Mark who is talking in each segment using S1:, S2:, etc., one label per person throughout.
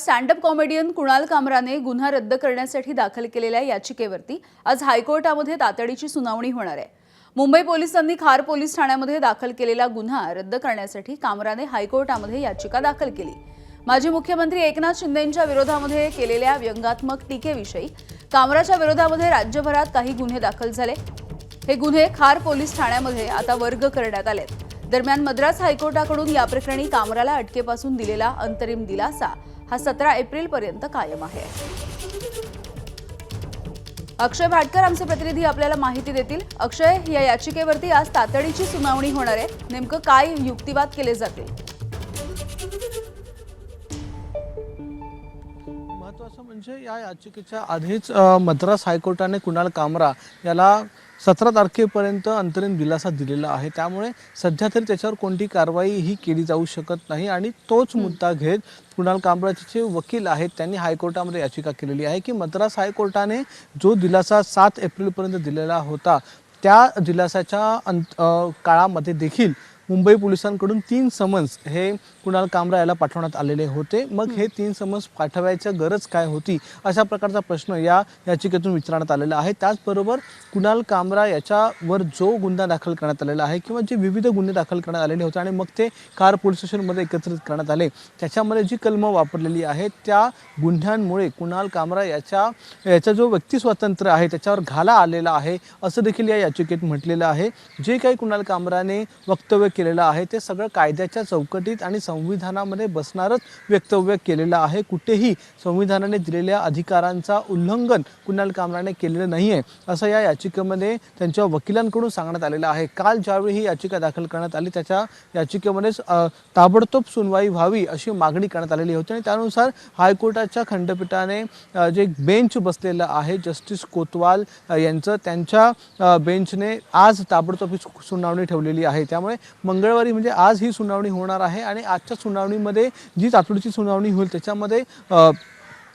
S1: Stand up comedian Kunal कामराने गुन्हा रद्द करण्यासाठी दाखल केलेल्या याचिकेवरती आज हायकोर्टामध्ये तातडीची सुनावणी होणार आहे। मुंबई पोलिसांनी खार पोलीस ठाण्यामध्ये दाखल केलेला गुन्हा रद्द करण्यासाठी कामराने हायकोर्टामध्ये याचिका दाखल केली। माजी मुख्यमंत्री एकनाथ शिंदेंच्या विरोधामध्ये केलेल्या व्यंगात्मक टीकेविषयी कामराच्या विरोधामध्ये राज्यभरात काही गुन्हे दाखल झाले। हे गुन्हे खार पोलीस ठाण्यामध्ये आता वर्ग करण्यात आलेत। दरम्यान मद्रास हायकोर्टाकडून या प्रकरणी कामराला अटकेपासून दिलेला अंतरिम दिलासा हा 17 एप्रिल पर्यंत कायम आहे। अक्षय भाटकर आमचे प्रतिनिधी आपल्याला माहिती देतील। अक्षय, या याचिकेवरती आज तातडीची सुनावणी होणार आहे, नेमकं काय युक्तिवाद केले जातील?
S2: महत्त्वाचं म्हणजे या याचिकेच्या आधीच मद्रास हायकोर्टाने कुणाल कामरा याला 17 तारखेपर्यंत अंतरिम दिलासा दिलेला आहे। त्यामुळे सध्या तरी त्याच्यावर कोणती कारवाई ही केली जाऊ शकत नाही आणि तोच मुद्दा घेत कुणाल कामराचे जे वकील आहेत त्यांनी हायकोर्टामध्ये याचिका केलेली आहे की मद्रास हायकोर्टाने जो दिलासा 7 एप्रिलपर्यंत दिलेला होता त्या दिलासाच्या काळामध्ये देखील मुंबई पोलिसांकडून 3 समन्स हे कुणाल कामरा याला पाठवण्यात आलेले होते। मग हे 3 समन्स पाठवायची गरज काय होती अशा प्रकारचा प्रश्न या याचिकेतून विचारण्यात आलेला आहे। त्याचबरोबर कुणाल कामरा याच्यावर जो गुन्हा दाखल करण्यात आलेला आहे किंवा जे विविध गुन्हे दाखल करण्यात आलेले होते आणि मग ते खार पोलीस स्टेशनमध्ये एकत्रित करण्यात आले, त्याच्यामध्ये जी कलमं वापरलेली आहेत त्या गुन्ह्यांमुळे कुणाल कामरा याचा जो व्यक्ती स्वातंत्र्य आहे त्याच्यावर घाला आलेला आहे असं देखील या याचिकेत म्हटलेलं आहे। जे काही कुणाल कामराने वक्तव्य केलेलं आहे ते सगळं कायद्याच्या चौकटीत आणि संविधानामध्ये बसणारच वक्तव्य केलेलं आहे। कुठेही संविधानाने दिलेल्या अधिकारांचा उल्लंघन कुणाल कामराने केलेलं नाही आहे असं या याचिकेमध्ये त्यांच्या वकिलांकडून सांगण्यात आलेलं आहे। काल ज्यावेळी ही याचिका दाखल करण्यात आली त्याच्या याचिकेमध्ये ताबडतोब सुनवाई व्हावी अशी मागणी करण्यात आलेली होती आणि त्यानुसार हायकोर्टाच्या खंडपीठाने जे बेंच बसलेलं आहे जस्टिस कोतवाल यांचं, त्यांच्या बेंचने आज ताबडतोब ही सुनावणी ठेवलेली आहे। त्यामुळे मंगळवारी म्हणजे आज ही सुनावणी होणार आहे आणि आजच्या सुनावणीमध्ये जी तातडीची सुनावणी होईल त्याच्यामध्ये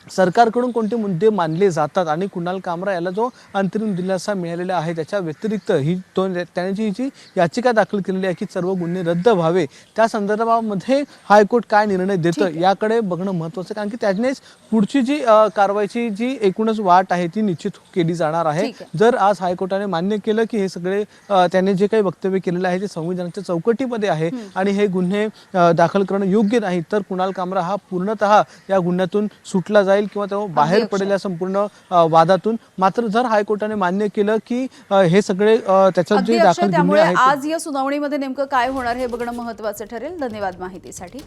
S2: सरकारकडून कोणते मुद्दे मानले जातात आणि कुणाल कामरा याला जो अंतरिम दिलासा मिळालेला आहे त्याच्या व्यतिरिक्त त्याने जी याचिका दाखल केलेली आहे की सर्व गुन्हे रद्द व्हावे त्या संदर्भामध्ये हायकोर्ट काय निर्णय देतं याकडे बघणं महत्त्वाचं, कारण की त्यानेच पुढची जी कारवाईची जी एकूणच वाट आहे ती निश्चित केली जाणार आहे। जर आज हायकोर्टाने मान्य केलं की हे सगळे त्याने जे काही वक्तव्य केलेलं आहे ते संविधानाच्या चौकटीमध्ये आहे आणि हे गुन्हे दाखल करणं योग्य नाही तर कुणाल कामरा हा पूर्णतः या गुन्ह्यातून सुटला जाईल किंवा तो बाहेर पडेल या संपूर्ण वादातून। मात्र जर हायकोर्टाने मान्य केलं की हे सगळे त्याच्यात जे दाखल गुन्हे आहेत,
S1: आज या सुनावणीमध्ये नेमकं काय होणार हे बघणं महत्त्वाचं ठरेल। धन्यवाद माहितीसाठी।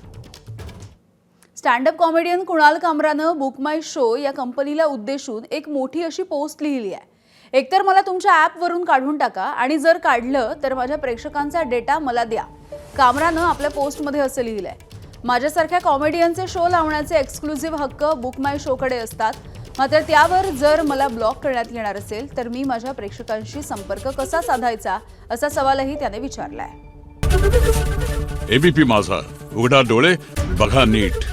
S1: स्टँड अप कॉमेडियन कुणाल कामरानं बुक माय शो या कंपनीला उद्देशून एक मोठी अशी पोस्ट लिहिली आहे। एकतर मला तुमच्या ॲपवरून काढून टाका आणि जर काढलं तर माझ्या प्रेक्षकांचा डेटा मला द्या। कामरानं आपल्या पोस्टमध्ये असं लिहिलंय, माझ्यासारख्या कॉमेडियनचे शो लावण्याचे एक्सक्लुझिव्ह हक्क बुक माय शोकडे असतात, मात्र त्यावर जर मला ब्लॉक करण्यात येणार असेल तर मी माझ्या प्रेक्षकांशी संपर्क कसा साधायचा असा सवालही त्याने विचारलाय।
S3: एबीपी माझा, उघडा डोळे बघा नीट।